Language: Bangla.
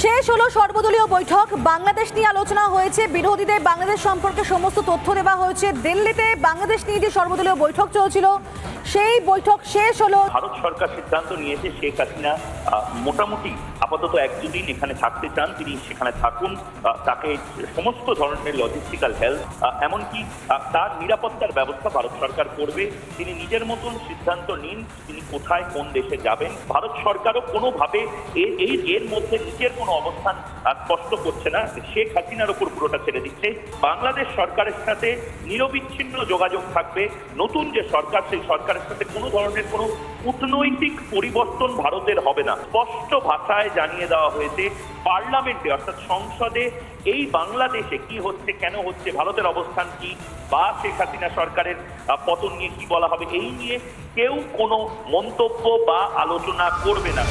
শেষ হলো সর্বদলীয় বৈঠক। বাংলাদেশ নিয়ে আলোচনা হয়েছে, বিরোধীদের বাংলাদেশ সম্পর্কে সমস্ত তথ্য দেওয়া হয়েছে। দিল্লিতে বাংলাদেশ নিয়ে যে সর্বদলীয় বৈঠক চলছিল সেই বৈঠক শেষ হলো। ভারত সরকার সিদ্ধান্ত নিয়েছে শেখ হাসিনা মোটামুটি আপাতত এক দুদিন এখানে থাকতে চান, তিনি সেখানে থাকুন। তাকে সমস্ত ধরনের লজিস্টিক্যাল হেল্প, এমনকি তার নিরাপত্তার ব্যবস্থা ভারত সরকার করবে। তিনি নিজের মতন সিদ্ধান্ত নিন তিনি কোথায় কোন দেশে যাবেন। ভারত সরকারও কোনোভাবে এর মধ্যে নিজের কোনো অবস্থান স্পষ্ট করছে না, শেখ হাসিনার ওপর পুরোটা ছেড়ে দিচ্ছে। বাংলাদেশ সরকারের সাথে নিরবিচ্ছিন্ন যোগাযোগ থাকবে। নতুন যে সরকার, সেই সরকারের সাথে কোনো ধরনের কোনো কূটনৈতিক পরিবর্তন ভারতের হবে না। স্পষ্ট ভাষায় জানিয়ে দেওয়া হয়েছে পার্লামেন্টে অর্থাৎ সংসদে এই বাংলাদেশে কি হচ্ছে, কেন হচ্ছে, ভারতের অবস্থান কি, বা শেখ হাসিনা সরকারের পতন নিয়ে কি বলা হবে, এই নিয়ে কেউ কোনো মন্তব্য বা আলোচনা করবে না।